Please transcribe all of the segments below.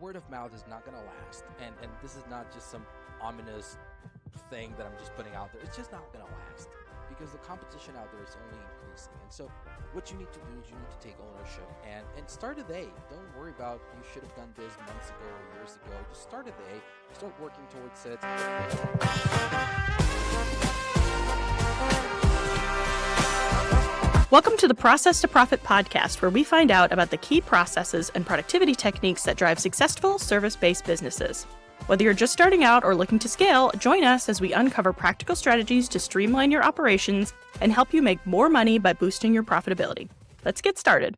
word of mouth is not going to last. And this is not just some ominous thing that I'm just putting out there. It's just not going to last because the competition out there is only increasing. And so what you need to do is you need to take ownership and start today. Don't worry about you should have done this months ago or years ago. Just start today. Start working towards it. Welcome to the Process to Profit podcast, where we find out about the key processes and productivity techniques that drive successful service-based businesses. Whether you're just starting out or looking to scale, join us as we uncover practical strategies to streamline your operations and help you make more money by boosting your profitability. Let's get started.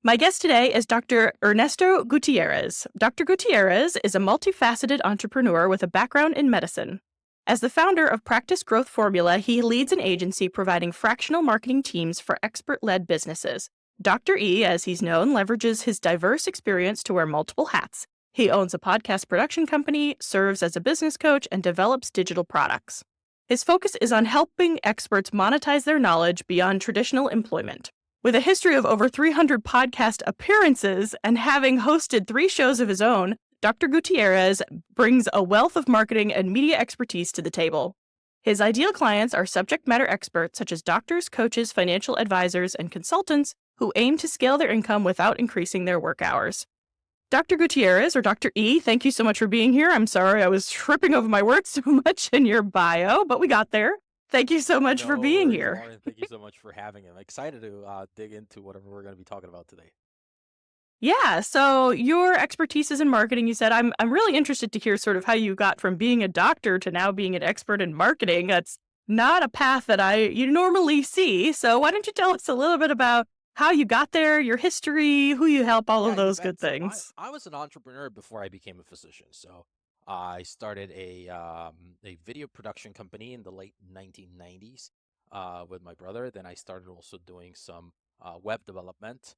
My guest today is Dr. Ernesto Gutierrez. Dr. Gutierrez is a multifaceted entrepreneur with a background in medicine. As the founder of Practice Growth Formula, he leads an agency providing fractional marketing teams for expert-led businesses. Dr. E, as he's known, leverages his diverse experience to wear multiple hats. He owns a podcast production company, serves as a business coach, and develops digital products. His focus is on helping experts monetize their knowledge beyond traditional employment. With a history of over 300 podcast appearances and having hosted 3 shows of his own, Dr. Gutierrez brings a wealth of marketing and media expertise to the table. His ideal clients are subject matter experts such as doctors, coaches, financial advisors, and consultants who aim to scale their income without increasing their work hours. Dr. Gutierrez, or Dr. E, thank you so much for being here. I'm sorry I was tripping over my words so much in your bio, but we got there. Thank you so much for being here. Lauren, thank you so much for having me. I'm excited to dig into whatever we're going to be talking about today. Yeah, so your expertise is in marketing. You said I'm really interested to hear sort of how you got from being a doctor to now being an expert in marketing. That's not a path that you normally see. So why don't you tell us a little bit about how you got there, your history, who you help, all of those good things. I was an entrepreneur before I became a physician. So I started a video production company in the late 1990s with my brother. Then I started also doing some web development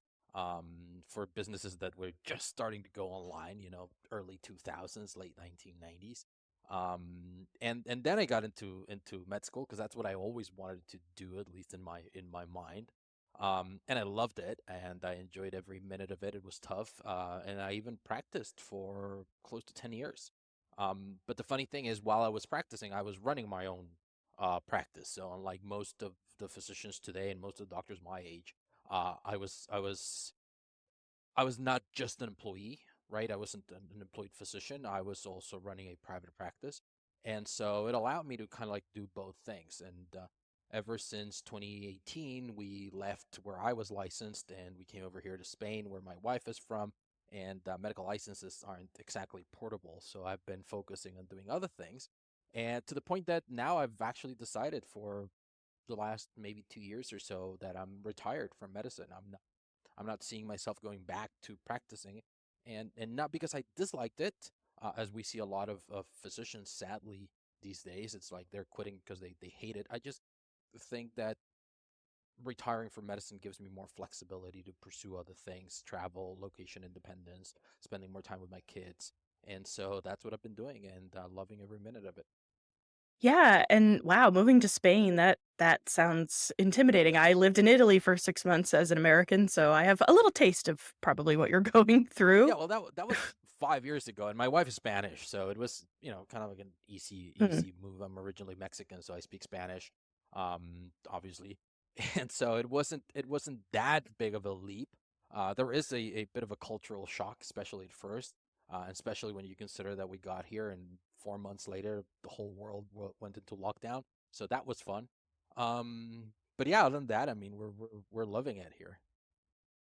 for businesses that were just starting to go online, early 2000s, late 1990s. And then I got into med school because that's what I always wanted to do, at least in my mind. And I loved it, and I enjoyed every minute of it. It was tough, and I even practiced for close to 10 years. But the funny thing is, while I was practicing, I was running my own practice. So unlike most of the physicians today and most of the doctors my age, I was not just an employee, right? I wasn't an employed physician. I was also running a private practice. And so it allowed me to kind of like do both things. And ever since 2018, we left where I was licensed and we came over here to Spain, where my wife is from. And medical licenses aren't exactly portable. So I've been focusing on doing other things. And to the point that now I've actually decided for the last maybe 2 years or so that I'm retired from medicine. I'm not seeing myself going back to practicing, and not because I disliked it, as we see a lot of physicians, sadly, these days. It's like they're quitting because they hate it. I just think that retiring from medicine gives me more flexibility to pursue other things, travel, location independence, spending more time with my kids. And so that's what I've been doing, and loving every minute of it. Yeah, and wow, moving to Spain, that sounds intimidating. I lived in Italy for 6 months as an American, so I have a little taste of probably what you're going through. Yeah, well, that was 5 years ago, and my wife is Spanish, so it was kind of like an easy Mhm. move. I'm originally Mexican, so I speak Spanish, obviously, and so it wasn't that big of a leap. There is a bit of a cultural shock, especially at first, and especially when you consider that we got here and 4 months later the whole world went into lockdown. So that was fun. But yeah, other than that, I mean, we're loving it here.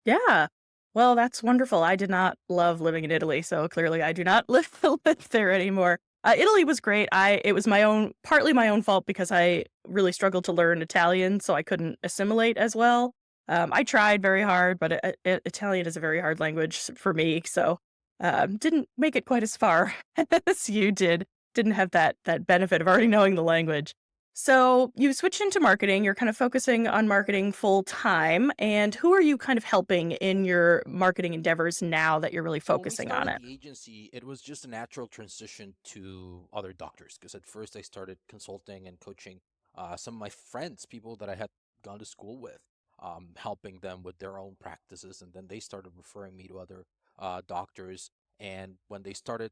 Yeah. Well, that's wonderful. I did not love living in Italy, so clearly I do not live there anymore. Italy was great. It was partly my own fault because I really struggled to learn Italian, so I couldn't assimilate as well. I tried very hard, but Italian is a very hard language for me, so didn't make it quite as far as you did. Didn't have that benefit of already knowing the language. So you switched into marketing. You're kind of focusing on marketing full time. And who are you kind of helping in your marketing endeavors now that you're really When we focusing on started it? the agency, it was just a natural transition to other doctors because at first I started consulting and coaching some of my friends, people that I had gone to school with, helping them with their own practices, and then they started referring me to other doctors. And when they started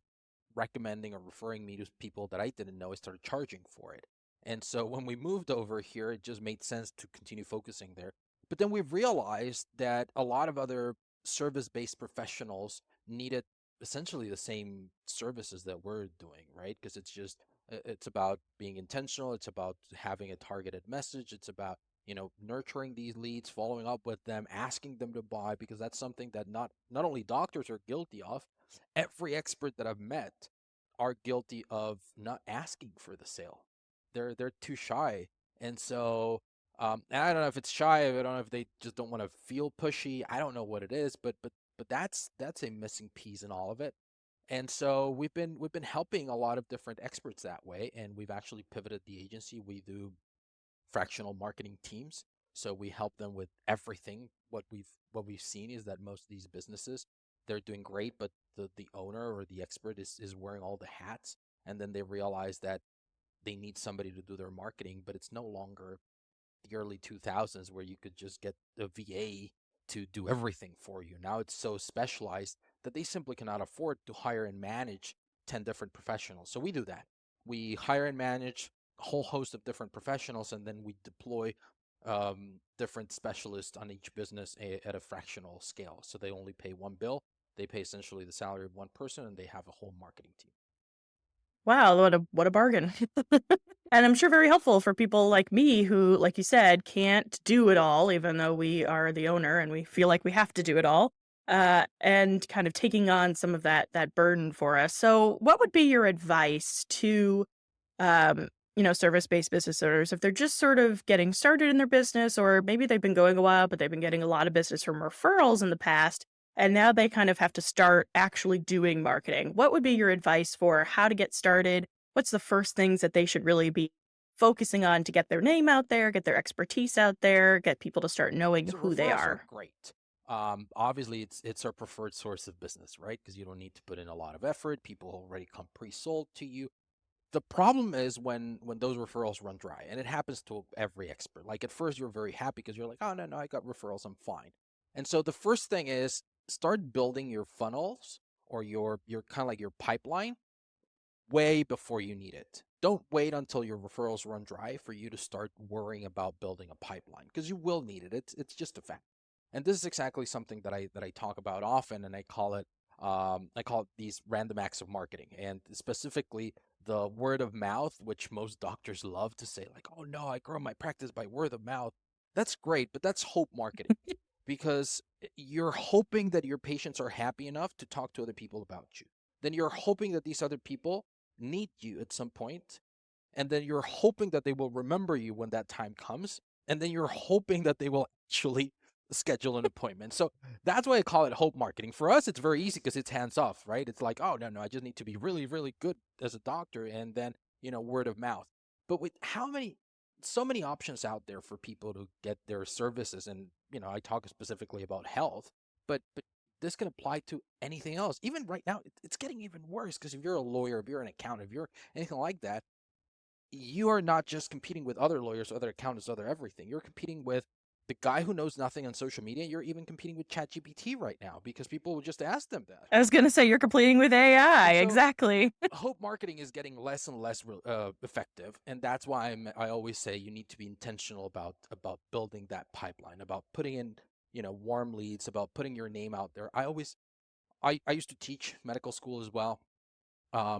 recommending or referring me to people that I didn't know, I started charging for it. And so when we moved over here, it just made sense to continue focusing there. But then we realized that a lot of other service based professionals needed essentially the same services that we're doing, right? Because it's about being intentional, it's about having a targeted message, it's about nurturing these leads, following up with them, asking them to buy, because that's something that not only doctors are guilty of. Every expert that I've met are guilty of not asking for the sale. They're too shy. And so and I don't know if it's shy, I don't know if they just don't want to feel pushy. I don't know what it is, but that's a missing piece in all of it. And so we've been helping a lot of different experts that way, and we've actually pivoted the agency. We do fractional marketing teams. So we help them with everything. What we've seen is that most of these businesses, they're doing great, but the owner or the expert is wearing all the hats, and then they realize that they need somebody to do their marketing, but it's no longer the early 2000s where you could just get a VA to do everything for you. Now it's so specialized that they simply cannot afford to hire and manage 10 different professionals. So we do that. We hire and manage a whole host of different professionals, and then we deploy different specialists on each business at a fractional scale. So they only pay one bill. They pay essentially the salary of one person, and they have a whole marketing team. Wow, what a bargain. And I'm sure very helpful for people like me who, like you said, can't do it all, even though we are the owner and we feel like we have to do it all, and kind of taking on some of that burden for us. So, what would be your advice to um, service-based business owners if they're just sort of getting started in their business, or maybe they've been going a while, but they've been getting a lot of business from referrals in the past, and now they kind of have to start actually doing marketing? What would be your advice for how to get started? What's the first things that they should really be focusing on to get their name out there, get their expertise out there, get people to start knowing So who they referrals are are? great. Obviously, it's our preferred source of business, right? Because you don't need to put in a lot of effort. People already come pre-sold to you. The problem is when those referrals run dry, and it happens to every expert. Like at first, you're very happy because you're like, oh no, I got referrals, I'm fine. And so the first thing is start building your funnels or your kind of like your pipeline way before you need it. Don't wait until your referrals run dry for you to start worrying about building a pipeline, because you will need it. It's just a fact. And this is exactly something that I talk about often, and I call it these random acts of marketing, and specifically the word of mouth, which most doctors love to say, like, "Oh no, I grow my practice by word of mouth." That's great, but that's hope marketing, because you're hoping that your patients are happy enough to talk to other people about you. Then you're hoping that these other people need you at some point, and then you're hoping that they will remember you when that time comes, and then you're hoping that they will actually schedule an appointment. So that's why I call it hope marketing. For us, it's very easy because it's hands off, right? It's like, oh no, I just need to be really, really good as a doctor, and then word of mouth. But with so many options out there for people to get their services, and I talk specifically about health, but this can apply to anything else. Even right now, it's getting even worse, because if you're a lawyer, if you're an accountant, if you're anything like that, you are not just competing with other lawyers, other accountants, other everything. You're competing with the guy who knows nothing on social media. You're even competing with ChatGPT right now, because people will just ask them that. I was going to say you're competing with AI. And so Exactly. hope marketing is getting less and less effective, and that's why I always say you need to be intentional about building that pipeline, about putting in warm leads, about putting your name out there. I used to teach medical school as well,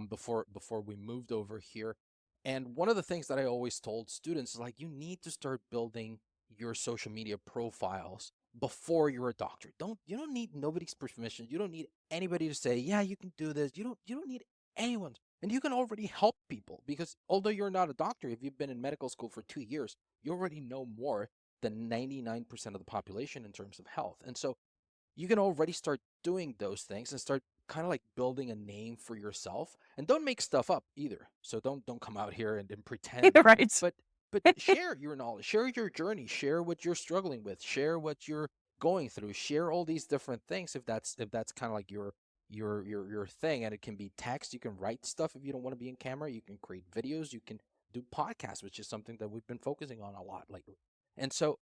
before we moved over here. And one of the things that I always told students is, like, you need to start building your social media profiles before you're a doctor. You don't need nobody's permission. You don't need anybody to say, yeah, you can do this. You don't need anyone. And you can already help people, because although you're not a doctor, if you've been in medical school for 2 years, you already know more than 99% of the population in terms of health. And so you can already start doing those things and start kind of like building a name for yourself. And don't make stuff up either. So don't come out here and pretend. Right. But share your knowledge, share your journey, share what you're struggling with, share what you're going through, share all these different things, if that's kind of like your thing. And it can be text, you can write stuff if you don't want to be in camera, you can create videos, you can do podcasts, which is something that we've been focusing on a lot lately. And so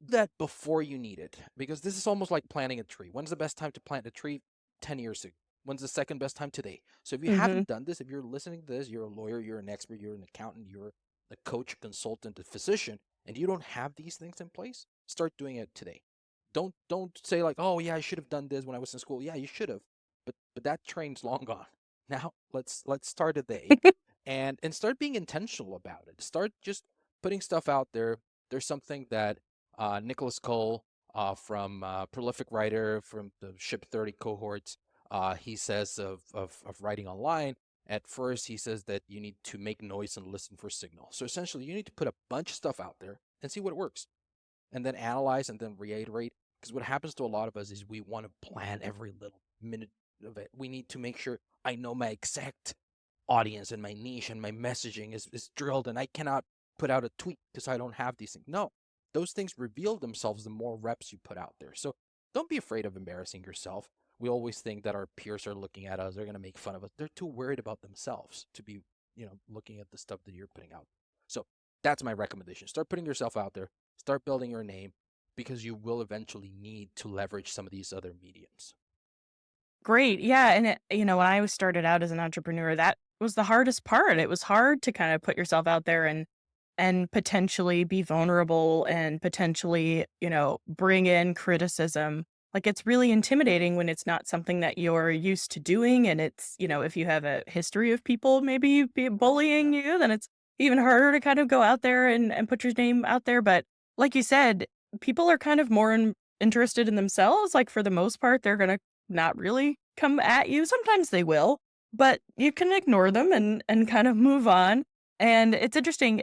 that before you need it, because this is almost like planting a tree. When's the best time to plant a tree? 10 years ago. When's the second best time? Today. So if you Mm-hmm. haven't done this, if you're listening to this, you're a lawyer, you're an expert, you're an accountant, you're a coach, consultant, a physician, and you don't have these things in place, start doing it today. Don't say like, oh yeah, I should have done this when I was in school. Yeah, you should have, but that train's long gone. Now let's start today, and start being intentional about it. Start just putting stuff out there. There's something that Nicholas Cole, from prolific writer from the Ship 30 cohorts, he says of writing online. At first, he says that you need to make noise and listen for signal. So essentially, you need to put a bunch of stuff out there and see what works, and then analyze and then reiterate. Because what happens to a lot of us is we want to plan every little minute of it. We need to make sure I know my exact audience and my niche and my messaging is drilled, and I cannot put out a tweet because I don't have these things. No, those things reveal themselves the more reps you put out there. So don't be afraid of embarrassing yourself. We always think that our peers are looking at us, they're going to make fun of us. They're too worried about themselves to be, looking at the stuff that you're putting out. So that's my recommendation. Start putting yourself out there, start building your name, because you will eventually need to leverage some of these other mediums. Great. Yeah. And when I was started out as an entrepreneur, that was the hardest part. It was hard to kind of put yourself out there and potentially be vulnerable and potentially, bring in criticism. Like it's really intimidating when it's not something that you're used to doing. And it's, if you have a history of people maybe be Right. Yeah. bullying you, then it's even harder to kind of go out there and put your name out there. But like you said, people are kind of more interested in themselves. Like for the most part, they're going to not really come at you. Sometimes they will, but you can ignore them and kind of move on. And it's interesting,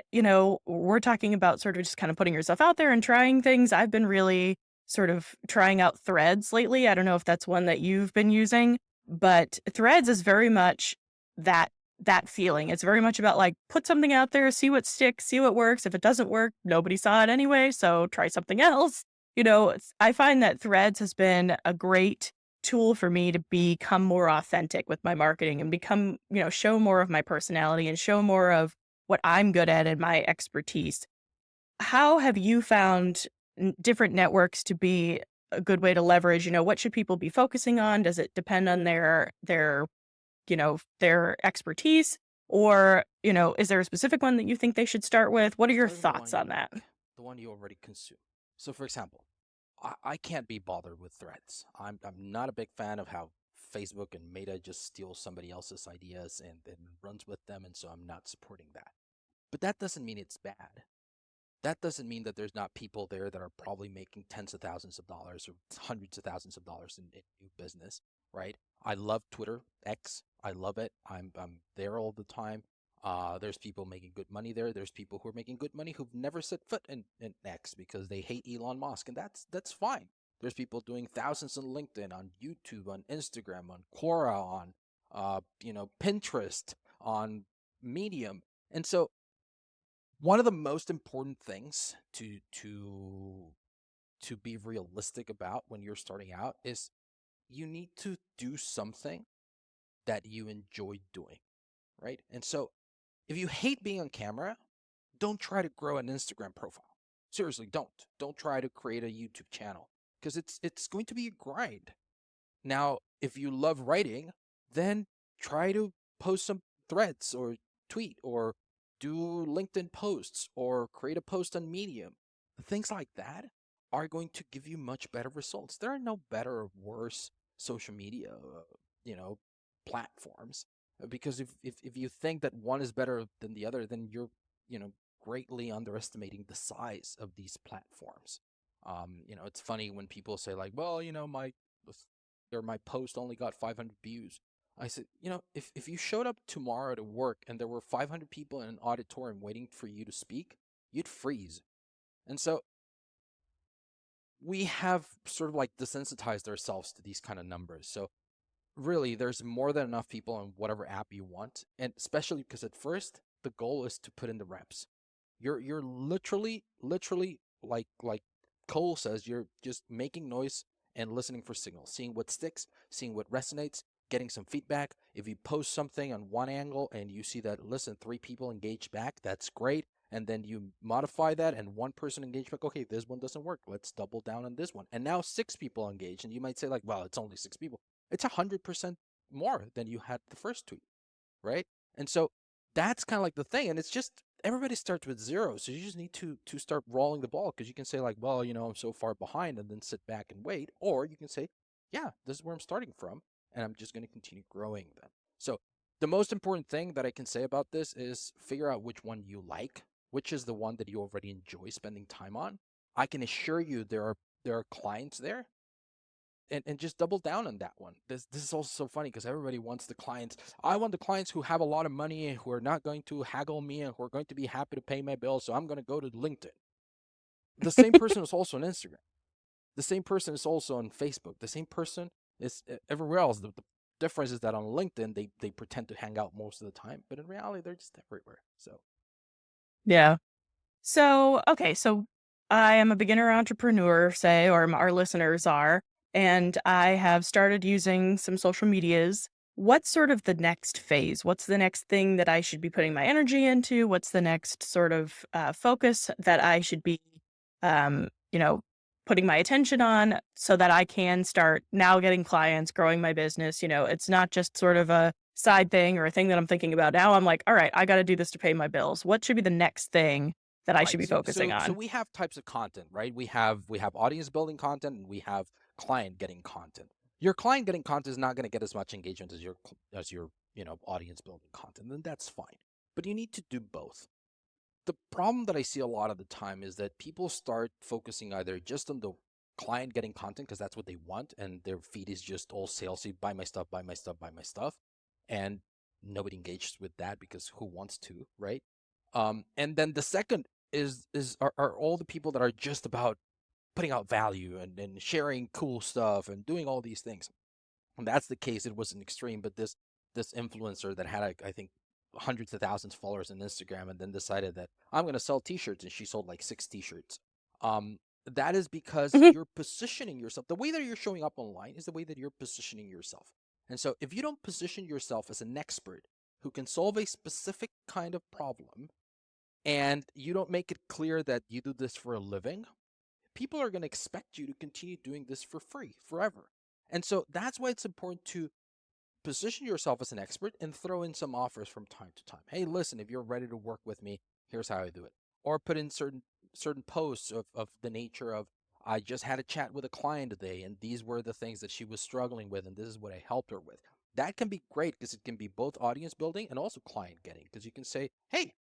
we're talking about sort of just kind of putting yourself out there and trying things. I've been really sort of trying out Threads lately. I don't know if that's one that you've been using, but Threads is very much that that feeling. It's very much about like put something out there, see what sticks, see what works. If it doesn't work, nobody saw it anyway, so try something else. I find that Threads has been a great tool for me to become more authentic with my marketing and become, show more of my personality and show more of what I'm good at and my expertise. How have you found different networks to be a good way to leverage? What should people be focusing on? Does it depend on their expertise? Or, is there a specific one that you think they should start with? What are your Start with the one thoughts you on that? like, the one you already consume. So, for example, I can't be bothered with threads. I'm not a big fan of how Facebook and Meta just steals somebody else's ideas and runs with them, and so I'm not supporting that. But that doesn't mean it's bad. That doesn't mean that there's not people there that are probably making tens of thousands of dollars or hundreds of thousands of dollars in new business, right? I love Twitter X. I love it. I'm there all the time. There's people making good money there. There's people who are making good money who've never set foot in X because they hate Elon Musk, and that's fine. There's people doing thousands on LinkedIn, on YouTube, on Instagram, on Quora, on Pinterest, on Medium, and so one of the most important things to be realistic about when you're starting out is you need to do something that you enjoy doing, right? And so if you hate being on camera, don't try to grow an Instagram profile. Seriously, don't try to create a YouTube channel because it's going to be a grind. Now, if you love writing, then try to post some threads or tweet or do LinkedIn posts or create a post on Medium. Things like that are going to give you much better results. There are no better or worse social media, you know, platforms. Because if you think that one is better than the other, then you're, you know, greatly underestimating the size of these platforms. It's funny when people say like, well, my post only got 500 views. I said, if you showed up tomorrow to work and there were 500 people in an auditorium waiting for you to speak, you'd freeze. And so we have sort of like desensitized ourselves to these kind of numbers. So really, there's more than enough people on whatever app you want, and especially because at first the goal is to put in the reps. You're literally like Cole says, you're just making noise and listening for signals, seeing what sticks, seeing what resonates, getting some feedback. If you post something on one angle and you see that, listen, 3 people engage back, that's great. And then you modify that and one person engaged back, okay, this one doesn't work, let's double down on this one. And now 6 people engage, and you might say like, well, it's only 6 people. It's 100% more than you had the first tweet, right? And so that's kind of like the thing. And it's just everybody starts with zero. So you just need to start rolling the ball, because you can say like, well, I'm so far behind, and then sit back and wait. Or you can say, yeah, this is where I'm starting from, and I'm just going to continue growing them. So the most important thing that I can say about this is figure out which one you like, which is the one that you already enjoy spending time on. I can assure you there are clients there, and just double down on that one. This is also so funny because everybody wants the clients. I want the clients who have a lot of money and who are not going to haggle me and who are going to be happy to pay my bills. So I'm going to go to LinkedIn. The same person is also on Instagram. The same person is also on Facebook. The same person is everywhere else. The difference is that on LinkedIn they pretend to hang out most of the time, but in reality they're just everywhere. So Yeah. So, okay, so I am a beginner entrepreneur, say, or our listeners are, and I have started using some social medias. What's sort of the next phase? What's the next thing that I should be putting my energy into? What's the next sort of focus that I should be, um, you know, putting my attention on so that I can start now getting clients, growing my business? It's not just sort of a side thing or a thing that I'm thinking about now. I'm like, all right, I got to do this to pay my bills. What should be the next thing that I should right. be So focusing so so on? we have types of content, right? We have audience building content, and we have client getting content. Your client getting content is not going to get as much engagement as your audience building content, and that's fine. But you need to do both. The problem that I see a lot of the time is that people start focusing either just on the client getting content because that's what they want, and their feed is just all salesy, buy my stuff, buy my stuff, buy my stuff, and nobody engages with that because who wants to, right? And then the second are all the people that are just about putting out value and sharing cool stuff and doing all these things. And that's the case. It was an extreme, but this influencer that had I think hundreds of thousands of followers on Instagram, and then decided that I'm going to sell T-shirts, and she sold like 6 T-shirts. That is because Mhm. you're positioning yourself. The way that you're showing up online is the way that you're positioning yourself. And so if you don't position yourself as an expert who can solve a specific kind of problem, and you don't make it clear that you do this for a living, people are going to expect you to continue doing this for free forever. And so that's why it's important to position yourself as an expert and throw in some offers from time to time. Hey, listen, if you're ready to work with me, here's how I do it. Or put in certain posts of the nature of, I just had a chat with a client today, and these were the things that she was struggling with, and this is what I helped her with. That can be great because it can be both audience building and also client getting, because you can say, hey,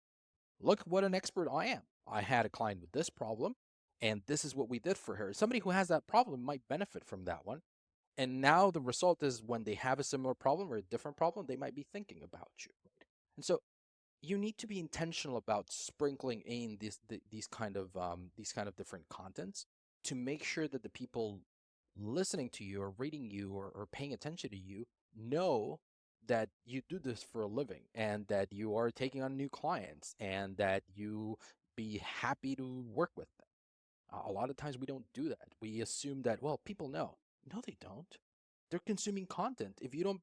look what an expert I am. I had a client with this problem, and this is what we did for her. Somebody who has that problem might benefit from that one. And now the result is when they have a similar problem or a different problem, they might be thinking about you. Right? And so you need to be intentional about sprinkling in these kind of different contents to make sure that the people listening to you or reading you or paying attention to you know that you do this for a living, and that you are taking on new clients, and that you be happy to work with them. A lot of times we don't do that. We assume that, well, people know. No, they don't. They're consuming content. If you don't,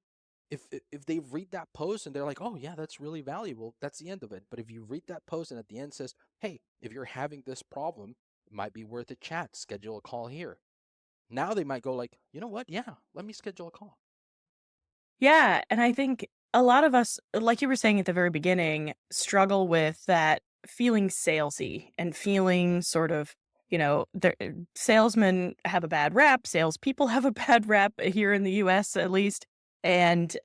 if they read that post and they're like, oh yeah, that's really valuable, that's the end of it. But if you read that post and at the end says, hey, if you're having this problem, it might be worth a chat. Schedule a call here. Now they might go like, you know what? Yeah, let me schedule a call. Yeah, and I think a lot of us, like you were saying at the very beginning, struggle with that feeling salesy and feeling sort of, salesmen have a bad rap, salespeople have a bad rap here in the US at least. And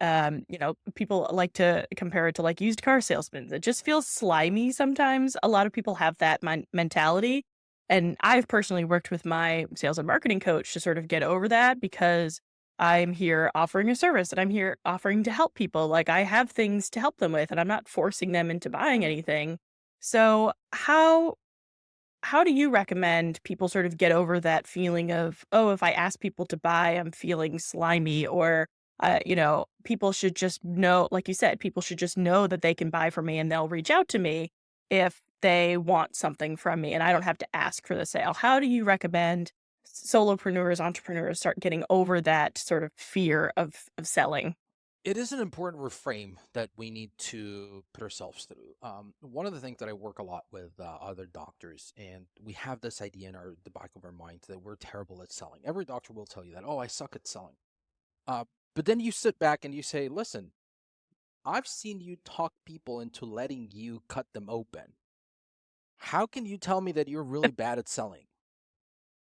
people like to compare it to like used car salesmen. It just feels slimy sometimes. A lot of people have that mentality. And I've personally worked with my sales and marketing coach to sort of get over that, because I'm here offering a service and I'm here offering to help people. Like, I have things to help them with, and I'm not forcing them into buying anything. So how do you recommend people sort of get over that feeling of, oh, if I ask people to buy, I'm feeling slimy, or people should just know, like you said, people should just know that they can buy from me and they'll reach out to me if they want something from me and I don't have to ask for the sale. How do you recommend solopreneurs, entrepreneurs start getting over that sort of fear of selling? It is an important reframe that we need to put ourselves through. One of the things that I work a lot with other doctors, and we have this idea in the back of our minds that we're terrible at selling. Every doctor will tell you that, oh, I suck at selling. But then you sit back and you say, listen, I've seen you talk people into letting you cut them open. How can you tell me that you're really bad at selling?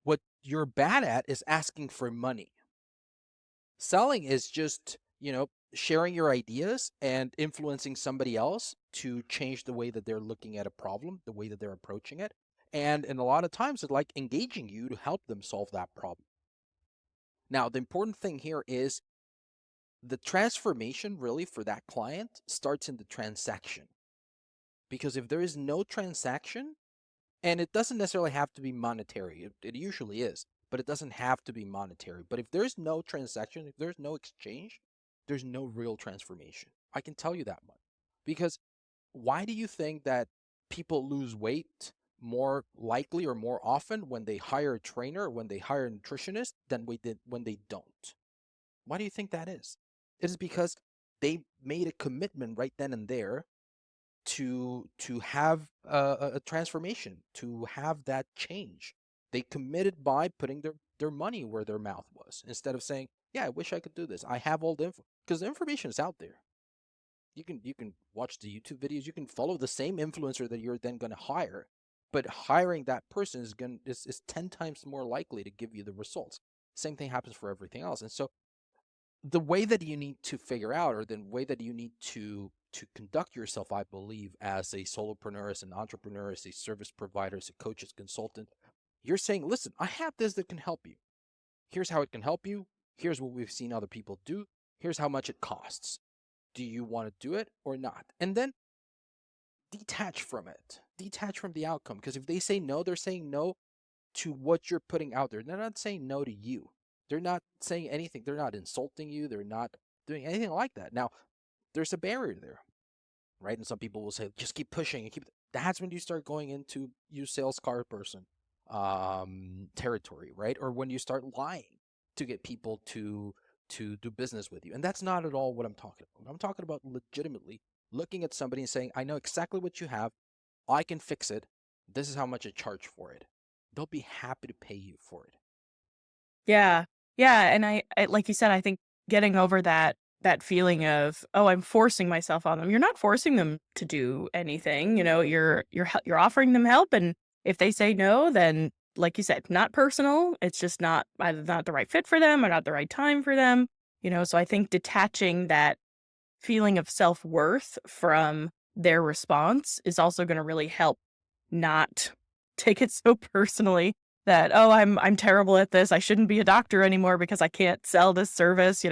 What you're bad at is asking for money. Selling is just, sharing your ideas and influencing somebody else to change the way that they're looking at a problem, the way that they're approaching it. And a lot of times it's like engaging you to help them solve that problem. Now, the important thing here is the transformation really for that client starts in the transaction. Because if there is no transaction, and it doesn't necessarily have to be monetary, it usually is, but it doesn't have to be monetary. But if there's no transaction, if there's no exchange, there's no real transformation. I can tell you that much. Because why do you think that people lose weight more likely or more often when they hire a trainer or when they hire a nutritionist than when they don't? Why do you think that is? It is because they made a commitment right then and there to have a transformation, to have that change. They committed by putting their money where their mouth was instead of saying, "Yeah, I wish I could do this. I have all the info," because the information is out there. You can watch the YouTube videos. You can follow the same influencer that you're then going to hire, but hiring that person is 10 times more likely to give you the results. Same thing happens for everything else, and so the way that you need to figure out, or the way that you need to conduct yourself, I believe, as a solopreneur, as an entrepreneur, as a service provider, as a coach, as a consultant, you're saying, listen, I have this that can help you. Here's how it can help you. Here's what we've seen other people do. Here's how much it costs. Do you want to do it or not? And then detach from it. Detach from the outcome. Because if they say no, they're saying no to what you're putting out there. They're not saying no to you. They're not saying anything. They're not insulting you. They're not doing anything like that. Now, there's a barrier there, right? And some people will say, just keep pushing and keep. That's when you start going into you sales card person territory, right? Or when you start lying to get people to do business with you. And that's not at all what I'm talking about. I'm talking about legitimately looking at somebody and saying, I know exactly what you have. I can fix it. This is how much I charge for it. They'll be happy to pay you for it. Yeah. Yeah, and I like you said, I think getting over that feeling of, "Oh, I'm forcing myself on them." You're not forcing them to do anything, you're offering them help, and if they say no, then, like you said, not personal, it's just not either not the right fit for them or not the right time for them, so I think detaching that feeling of self-worth from their response is also gonna really help not take it so personally that, "Oh, I'm terrible at this. I shouldn't be a doctor anymore because I can't sell this service."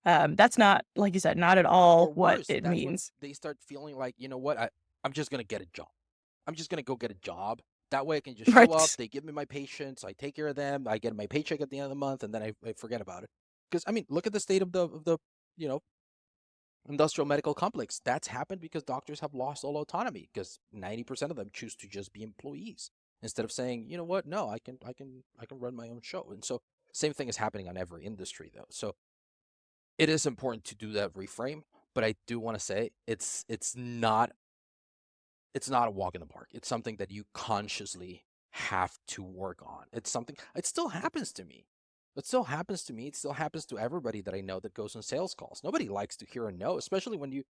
That's not, like you said, not at all Or what worse, it that's when means. they start feeling like, you know what, I'm just going to get a job. I'm just going to go get a job. That way I can just show up. Right. They give me my patients. I take care of them. I get my paycheck at the end of the month, and then I forget about it. Because, I mean, look at the state of the you know, industrial medical complex. That's happened because doctors have lost all autonomy because 90% of them choose to just be employees instead of saying, you know what, no, I can run my own show. And so same thing is happening on every industry though. So it is important to do that reframe, but I do want to say it's not a walk in the park. It's something that you consciously have to work on. It's something it still happens to me. It still happens to me. It still happens to everybody that I know that goes on sales calls. Nobody likes to hear a no, especially when you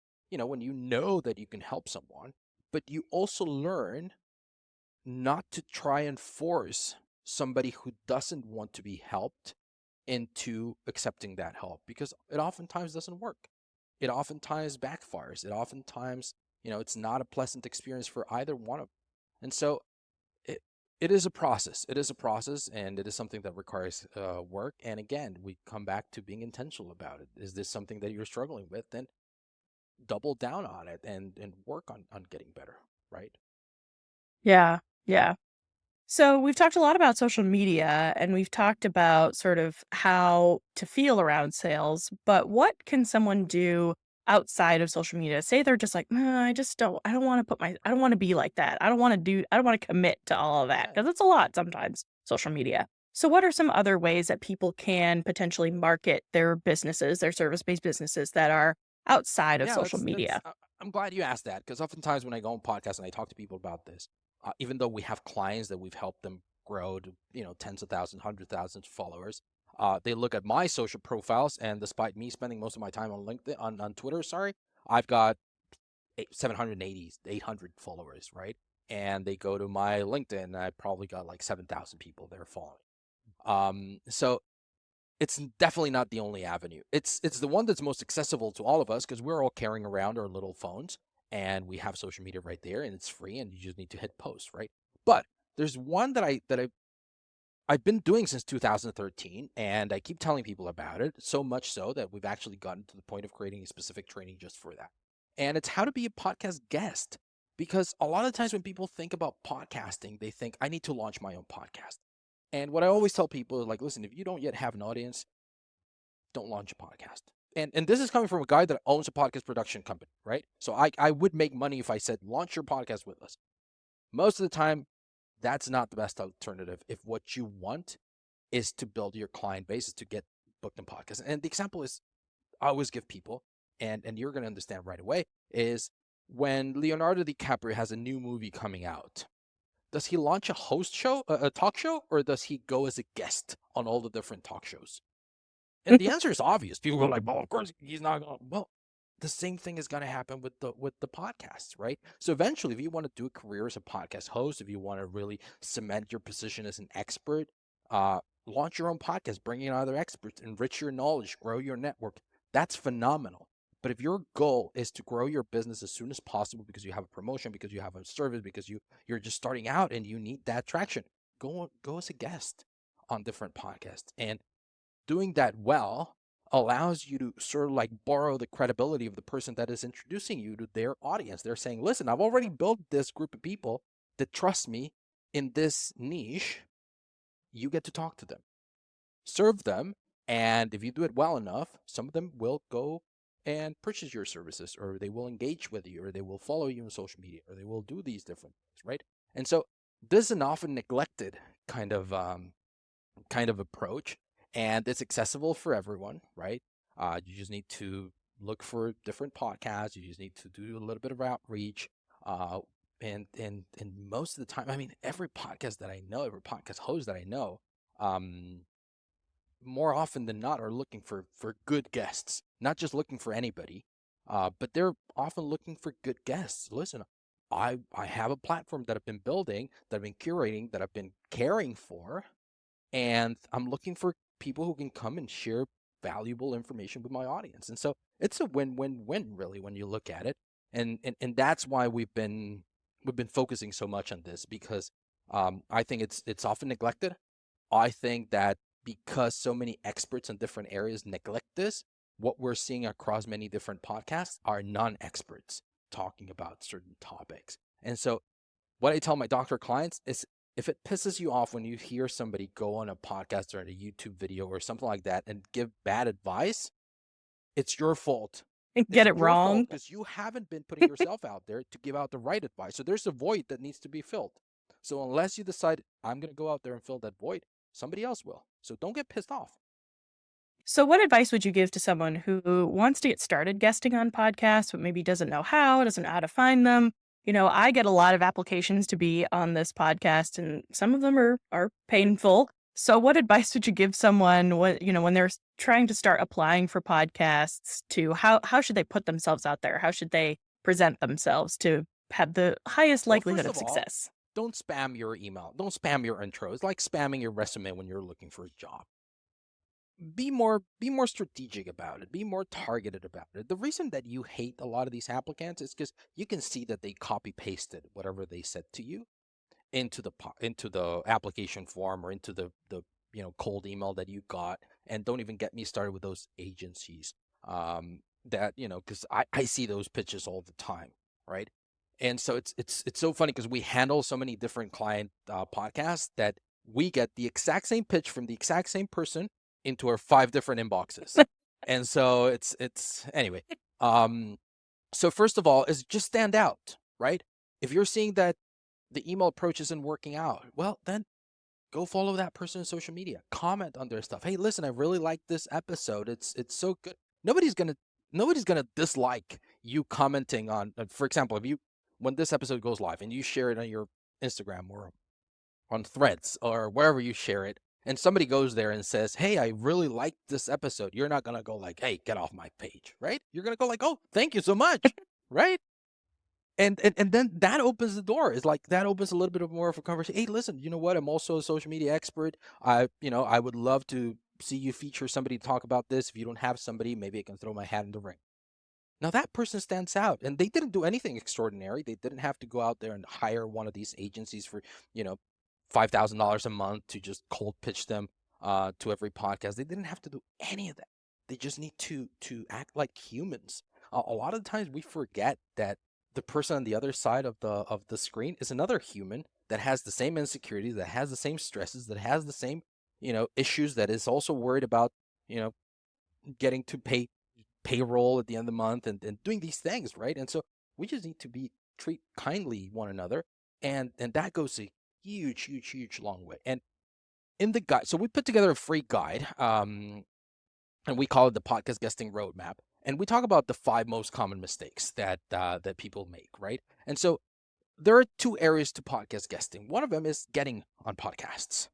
know that you can help someone, but you also learn not to try and force somebody who doesn't want to be helped into accepting that help because it oftentimes doesn't work. It oftentimes backfires. It oftentimes, it's not a pleasant experience for either one of them. And so it it is a process. It is a process, and it is something that requires work. And again, we come back to being intentional about it. Is this something that you're struggling with? Then double down on it and work on getting better, right? Yeah, yeah. So we've talked a lot about social media and we've talked about sort of how to feel around sales, but what can someone do outside of social media? Say they're just like, I don't want to I don't want to be like that. I don't want to commit to all of that Yeah, because it's a lot sometimes, social media. So what are some other ways that people can potentially market their businesses, their service-based businesses that are outside of yeah. social That's. media? I'm glad you asked that because oftentimes when I go on podcasts and I talk to people about this, even though we have clients that we've helped them grow to tens of thousands, hundred thousands of followers, They look at my social profiles, and despite me spending most of my time on LinkedIn, on Twitter, sorry, I've got 780, 800 followers, right? And they go to my LinkedIn, and I probably got like 7,000 people there following. So it's definitely not the only avenue. It's the one that's most accessible to all of us because we're all carrying around our little phones and we have social media right there and it's free and you just need to hit post, right? But there's one I've been doing since 2013 and I keep telling people about it, so much so that we've actually gotten to the point of creating a specific training just for that. And it's how to be a podcast guest. Because a lot of times when people think about podcasting, they think I need to launch my own podcast. And what I always tell people is like, listen, if you don't yet have an audience, don't launch a podcast. And this is coming from a guy that owns a podcast production company, right? So I would make money if I said launch your podcast with us. Most of the time, that's not the best alternative if what you want is to build your client base, is to get booked in podcasts. And the example is I always give people, and you're going to understand right away, is when Leonardo DiCaprio has a new movie coming out, does he launch a host show, a talk show, or does he go as a guest on all the different talk shows? And the answer is obvious. People go like, "Well, of course he's not going." Well, the same thing is going to happen with the podcasts, right? So eventually, if you want to do a career as a podcast host, if you want to really cement your position as an expert, launch your own podcast, bring in other experts, enrich your knowledge, grow your network. That's phenomenal. But if your goal is to grow your business as soon as possible because you have a promotion, because you have a service, because you're just starting out and you need that traction, go as a guest on different podcasts. And doing that well allows you to sort of like borrow the credibility of the person that is introducing you to their audience. They're saying, listen, I've already built this group of people that trust me in this niche. You get to talk to them, serve them. And if you do it well enough, some of them will go and purchase your services, or they will engage with you, or they will follow you on social media, or they will do these different things, right? And so this is an often neglected kind of approach, and it's accessible for everyone, right? You just need to look for different podcasts. You just need to do a little bit of outreach. Uh, and most of the time, I mean, every podcast that I know, every podcast host that I know, um, more often than not, are looking for good guests, not just looking for anybody, but they're often looking for good guests. Listen, I have a platform that I've been building, that I've been curating, that I've been caring for, and I'm looking for people who can come and share valuable information with my audience. And so it's a win-win-win really when you look at it. And that's why we've been focusing so much on this because I think it's often neglected. I think that because so many experts in different areas neglect this, what we're seeing across many different podcasts are non-experts talking about certain topics. And so what I tell my doctor clients is if it pisses you off when you hear somebody go on a podcast or a YouTube video or something like that and give bad advice, it's your fault. It's Get it your fault wrong. because you haven't been putting yourself out there to give out the right advice. So there's a void that needs to be filled. So unless you decide I'm going to go out there and fill that void, somebody else will. So don't get pissed off. So, what advice would you give to someone who wants to get started guesting on podcasts, but maybe doesn't know how, doesn't know how to find them? I get a lot of applications to be on this podcast, and some of them are painful. So, what advice would you give someone when they're trying to start applying for podcasts? To how should they put themselves out there? How should they present themselves to have the highest Well, likelihood first of of all, success? don't spam your email. Don't spam your intro. It's like spamming your resume when you're looking for a job. Be more strategic about it. Be more targeted about it. The reason that you hate a lot of these applicants is because you can see that they copy pasted whatever they said to you into the application form or into the cold email that you got. And don't even get me started with those agencies that because I see those pitches all the time, right? And so it's so funny because we handle so many different client podcasts that we get the exact same pitch from the exact same person into our 5 different inboxes. And so it's anyway. So first of all, is just stand out, right? If you're seeing that the email approach isn't working out, well, then go follow that person on social media. Comment on their stuff. Hey, listen, I really like this episode. It's so good. Nobody's gonna dislike you commenting on. For example, if you when this episode goes live and you share it on your Instagram or on Threads or wherever you share it, and somebody goes there and says, hey, I really liked this episode, you're not going to go like, hey, get off my page, right? You're going to go like, oh, thank you so much, right? And then that opens the door. It's like that opens a little bit of more of a conversation. Hey, listen, you know what? I'm also a social media expert. I would love to see you feature somebody to talk about this. If you don't have somebody, maybe I can throw my hat in the ring. Now that person stands out, and they didn't do anything extraordinary. They didn't have to go out there and hire one of these agencies for, you know, $5,000 a month to just cold pitch them to every podcast. They didn't have to do any of that. They just need to act like humans. A lot of the times we forget that the person on the other side of the screen is another human that has the same insecurities, that has the same stresses, that has the same, issues, that is also worried about, you know, getting to payroll at the end of the month, and doing these things, right? And so we just need to be treat kindly one another, and that goes a huge long way. And in the guide, so we put together a free guide, and we call it the podcast guesting roadmap. And we talk about the 5 most common mistakes that people make, right? And so there are 2 areas to podcast guesting. One of them is getting on podcasts.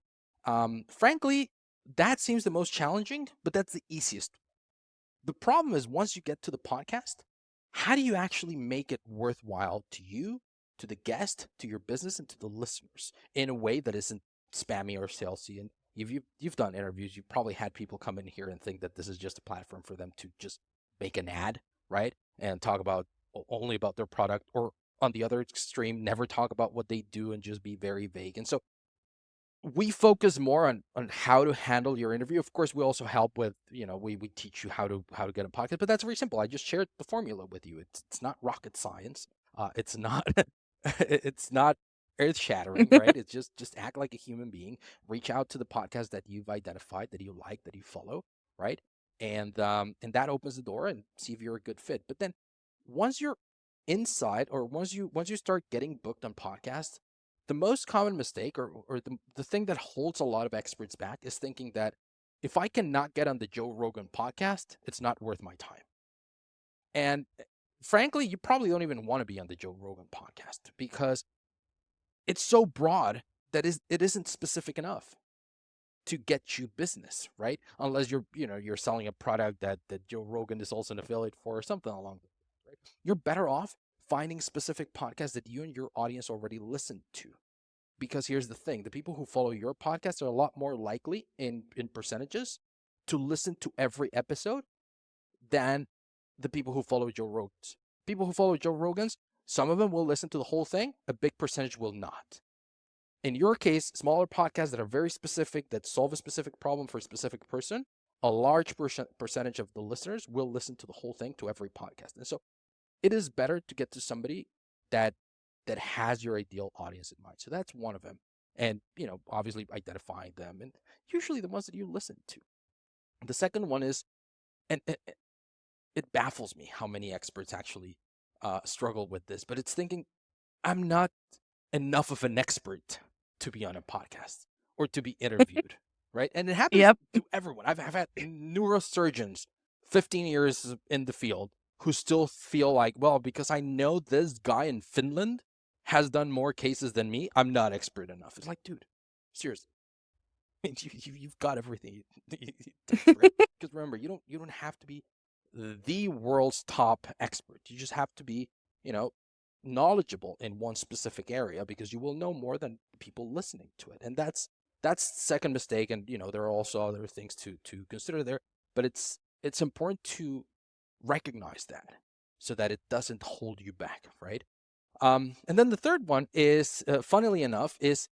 Frankly, that seems the most challenging, but that's the easiest. The problem is, once you get to the podcast, how do you actually make it worthwhile to you, to the guest, to your business, and to the listeners in a way that isn't spammy or salesy? And you've done interviews. You've probably had people come in here and think that this is just a platform for them to just make an ad, right? And talk about only about their product, or on the other extreme, never talk about what they do and just be very vague. And so we focus more on how to handle your interview. Of course, we also help with, we teach you how to get a podcast, but that's very simple. I just shared the formula with you. It's not rocket science. It's not it's not earth shattering, right? It's just act like a human being. Reach out to the podcast that you've identified, that you like, that you follow, right? And that opens the door, and see if you're a good fit. But then once you're inside, or once you start getting booked on podcasts, the most common mistake, or the thing that holds a lot of experts back, is thinking that if I cannot get on the Joe Rogan podcast, it's not worth my time. And frankly, you probably don't even want to be on the Joe Rogan podcast, because it's so broad that it isn't specific enough to get you business, right? Unless you're selling a product that Joe Rogan is also an affiliate for, or something along those lines, right? You're better off finding specific podcasts that you and your audience already listen to. Because here's the thing, the people who follow your podcast are a lot more likely in percentages to listen to every episode than the people who follow Joe Rogan's. People who follow Joe Rogan's, some of them will listen to the whole thing, a big percentage will not. In your case, smaller podcasts that are very specific, that solve a specific problem for a specific person, a large percentage of the listeners will listen to the whole thing, to every podcast. And so it is better to get to somebody that has your ideal audience in mind. So that's one of them. And, obviously identifying them, and usually the ones that you listen to. The second one is, and it baffles me how many experts actually struggle with this, but it's thinking, I'm not enough of an expert to be on a podcast or to be interviewed, right? And it happens Yep. to everyone. I've had neurosurgeons, 15 years in the field, who still feel like, well, because I know this guy in Finland has done more cases than me, I'm not expert enough. It's like, dude, seriously, you've got everything it takes, right? Because remember, you don't have to be the world's top expert. You just have to be, knowledgeable in one specific area, because you will know more than people listening to it. And that's the second mistake. And there are also other things to consider there, but it's important to recognize that, so that it doesn't hold you back, right? And then the third one is, funnily enough, is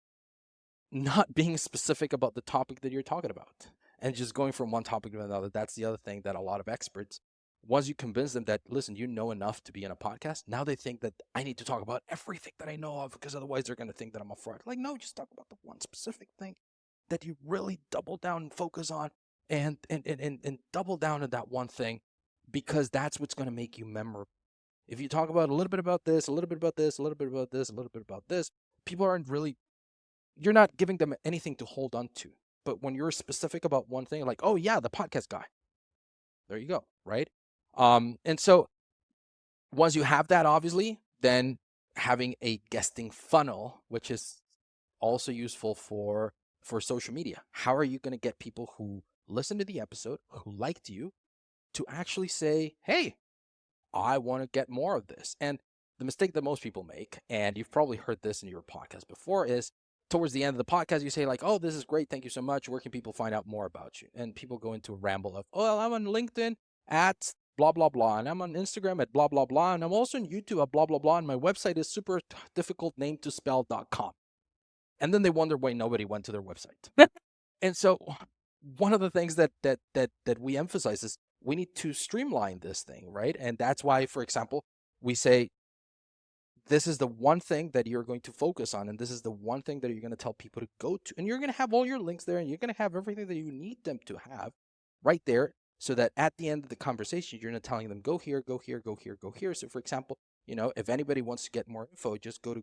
not being specific about the topic that you're talking about, and just going from one topic to another. That's the other thing that a lot of experts, once you convince them that, listen, you know enough to be in a podcast, now they think that I need to talk about everything that I know of, because otherwise they're going to think that I'm a fraud. Like, no, just talk about the one specific thing that you really double down and focus on, and double down on that one thing, because that's what's going to make you memorable. If you talk about a little bit about this, a little bit about this, a little bit about this, a little bit about this, people aren't really, you're not giving them anything to hold on to. But when you're specific about one thing, like, oh yeah, the podcast guy, there you go, right? And so once you have that, obviously, then having a guesting funnel, which is also useful for for social media. How are you going to get people who listen to the episode, who liked you, to actually say, hey, I want to get more of this? And the mistake that most people make, and you've probably heard this in your podcast before, is towards the end of the podcast, you say, like, oh, this is great. Thank you so much. Where can people find out more about you? And people go into a ramble of, oh, well, I'm on LinkedIn at blah, blah, blah. And I'm on Instagram at blah, blah, blah. And I'm also on YouTube at blah, blah, blah. And my website is super difficult name to spell.com. And then they wonder why nobody went to their website. And so one of the things that we emphasize is we need to streamline this thing, right? And that's why, for example, we say this is the one thing that you're going to focus on, and this is the one thing that you're going to tell people to go to, and you're going to have all your links there, and you're going to have everything that you need them to have right there, so that at the end of the conversation, you're not telling them go here, go here, go here, go here. So, for example, if anybody wants to get more info, just go to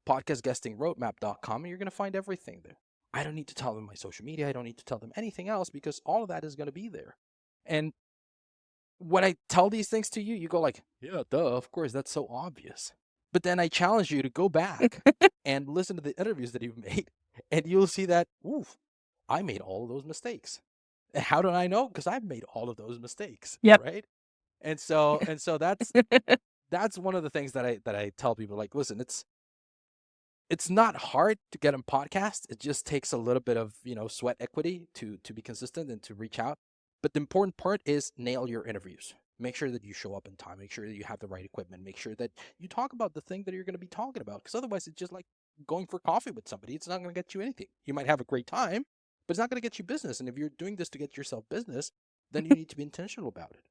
podcastguestingroadmap.com, and you're going to find everything there. I don't need to tell them my social media. I don't need to tell them anything else, because all of that is going to be there. And when I tell these things to you, you go like, yeah, duh, of course, that's so obvious. But then I challenge you to go back and listen to the interviews that you've made, and you'll see that, oof, I made all of those mistakes. And how do I know? Because I've made all of those mistakes, Yep. right? And so that's one of the things that I tell people, like, listen, it's not hard to get on podcasts. It just takes a little bit of, sweat equity to be consistent and to reach out. But the important part is nail your interviews. Make sure that you show up in time. Make sure that you have the right equipment. Make sure that you talk about the thing that you're going to be talking about. Because otherwise, it's just like going for coffee with somebody. It's not going to get you anything. You might have a great time, but it's not going to get you business. And if you're doing this to get yourself business, then you need to be intentional about it.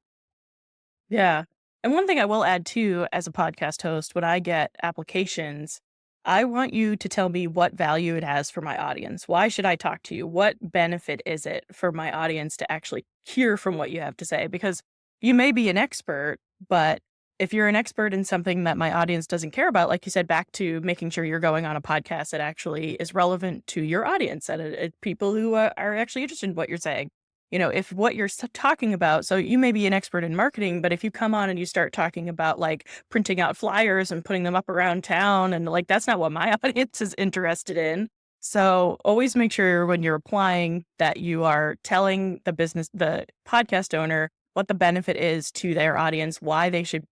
Yeah. And one thing I will add too, as a podcast host, when I get applications, I want you to tell me what value it has for my audience. Why should I talk to you? What benefit is it for my audience to actually hear from what you have to say? Because you may be an expert, but if you're an expert in something that my audience doesn't care about, like you said, back to making sure you're going on a podcast that actually is relevant to your audience and people who are actually interested in what you're saying. If what you're talking about, so you may be an expert in marketing, but if you come on and you start talking about like printing out flyers and putting them up around town, and like that's not what my audience is interested in. So always make sure when you're applying that you are telling the podcast owner what the benefit is to their audience, why they should,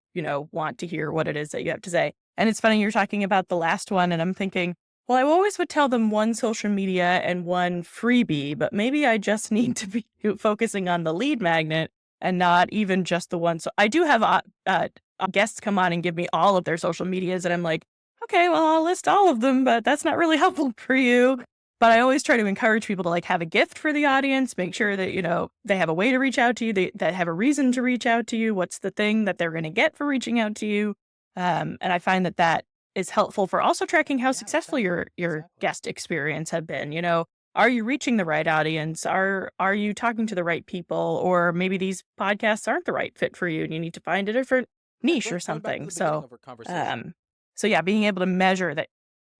want to hear what it is that you have to say. And it's funny, you're talking about the last one, and I'm thinking, well, I always would tell them one social media and one freebie, but maybe I just need to be focusing on the lead magnet and not even just the one. So I do have guests come on and give me all of their social medias, and I'm like, okay, well, I'll list all of them, but that's not really helpful for you. But I always try to encourage people to like have a gift for the audience, make sure that, they have a way to reach out to you, that have a reason to reach out to you. What's the thing that they're going to get for reaching out to you? And I find that is helpful for also tracking how Yeah, successful exactly. your Exactly. guest experience have been. Are you reaching the right audience? Are you talking to the right people? Or maybe these podcasts aren't the right fit for you and you need to find a different Yeah, niche or going back to something. the beginning So of our conversation. um so yeah, being able to measure that.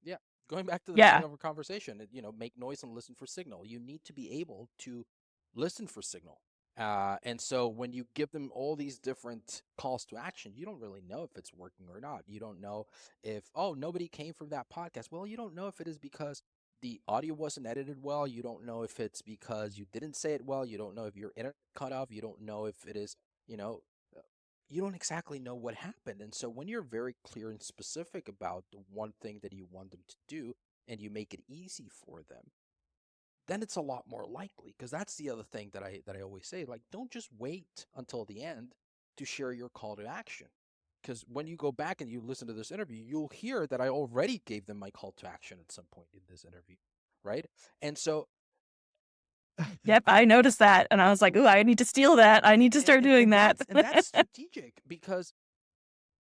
Yeah, going back to the beginning Yeah. of our conversation, make noise and listen for signal. You need to be able to listen for signal. And so when you give them all these different calls to action, you don't really know if it's working or not. You don't know if, oh, nobody came from that podcast. Well, you don't know if it is because the audio wasn't edited well. You don't know if it's because you didn't say it well. You don't know if your internet cut off. You don't know if it is, you know, you don't exactly know what happened. And so when you're very clear and specific about the one thing that you want them to do and you make it easy for them, then it's a lot more likely. Because that's the other thing that I always say, like, don't just wait until the end to share your call to action. Because when you go back and you listen to this interview, you'll hear that I already gave them my call to action at some point in this interview, right? And so Yep, I noticed that and I was like, "Ooh, I need to steal that. I need to and, start and, doing and that." that's strategic, because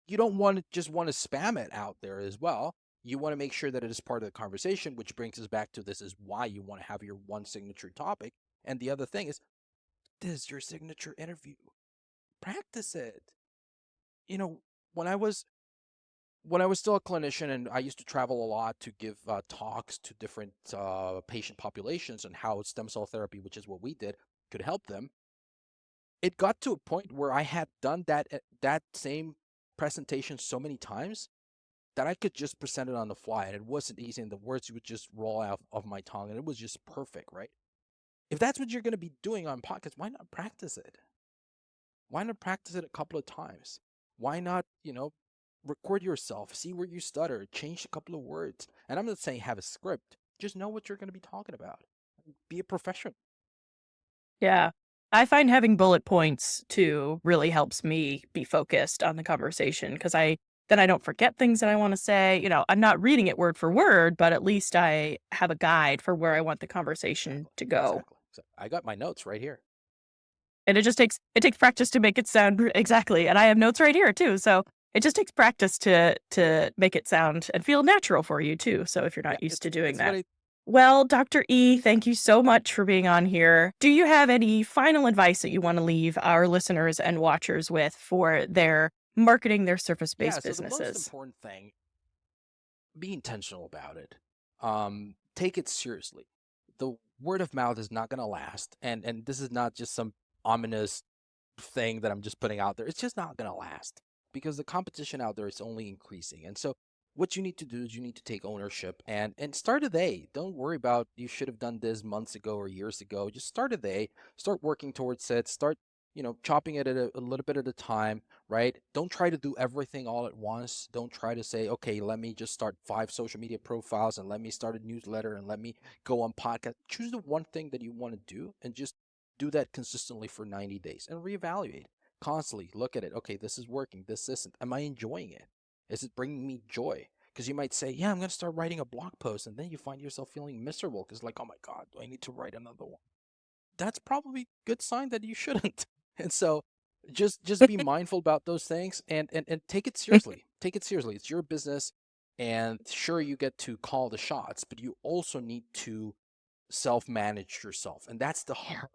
you don't want to spam it out there as well. You want to make sure that it is part of the conversation, which brings us back to, this is why you want to have your one signature topic. And the other thing is, this is your signature interview. Practice it. You know, when I was still a clinician and I used to travel a lot to give talks to different patient populations and how stem cell therapy, which is what we did, could help them. It got to a point where I had done that same presentation so many times that I could just present it on the fly, and it wasn't easy, and the words would just roll out of my tongue, and it was just perfect, right? If that's what you're going to be doing on podcasts, why not practice it? Why not practice it a couple of times? Why not, record yourself, see where you stutter, change a couple of words. And I'm not saying have a script, just know what you're going to be talking about. Be a professional. Yeah. I find having bullet points too really helps me be focused on the conversation because I don't forget things that I want to say. I'm not reading it word for word, but at least I have a guide for where I want the conversation Exactly. to go. Exactly. So I got my notes right here. And it takes practice to make it sound exactly. And I have notes right here too. So it just takes practice to make it sound and feel natural for you too. So if you're Yeah, not used to doing it's what that. I Well, Dr. E, thank you so much for being on here. Do you have any final advice that you want to leave our listeners and watchers with for their marketing their yeah, surface-based so the most businesses? important thing, be intentional about it. Take it seriously. The word of mouth is not going to last, and this is not just some ominous thing that I'm just putting out there. It's just not going to last because the competition out there is only increasing. And so what you need to do is you need to take ownership and start today. Don't worry about you should have done this months ago or years ago. Just start today. Start working towards it. Start, chopping it at a little bit at a time, right? Don't try to do everything all at once. Don't try to say, okay, let me just start 5 social media profiles and let me start a newsletter and let me go on podcast. Choose the one thing that you want to do and just do that consistently for 90 days and reevaluate constantly. Look at it. Okay, this is working. This isn't. Am I enjoying it? Is it bringing me joy? Because you might say, yeah, I'm going to start writing a blog post. And then you find yourself feeling miserable because, like, oh my God, do I need to write another one? That's probably a good sign that you shouldn't. And so just be mindful about those things and take it seriously. Take it seriously. It's your business. And sure, you get to call the shots, but you also need to self-manage yourself, and that's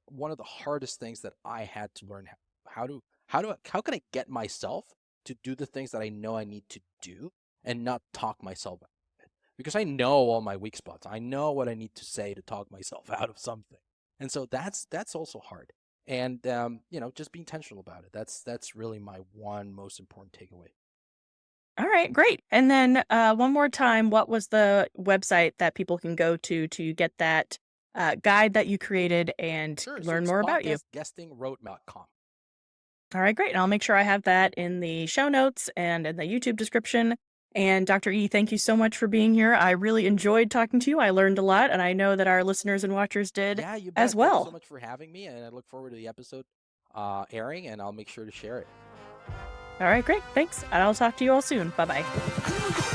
one of the hardest things that I had to learn. How can I get myself to do the things that I know I need to do and not talk myself out of it, because I know all my weak spots. I know what I need to say to talk myself out of something, and so that's also hard. And just be intentional about it. That's really my one most important takeaway. All right, great. And then one more time, what was the website that people can go to get that guide that you created and Sure. So learn it's more about you? podcastguestingroadmap.com. All right, great. And I'll make sure I have that in the show notes and in the YouTube description. And Dr. E, thank you so much for being here. I really enjoyed talking to you. I learned a lot, and I know that our listeners and watchers did Yeah, you as bet. Thank you so well. much for having me, and I look forward to the episode airing, and I'll make sure to share it. All right, great. Thanks. And I'll talk to you all soon. Bye bye.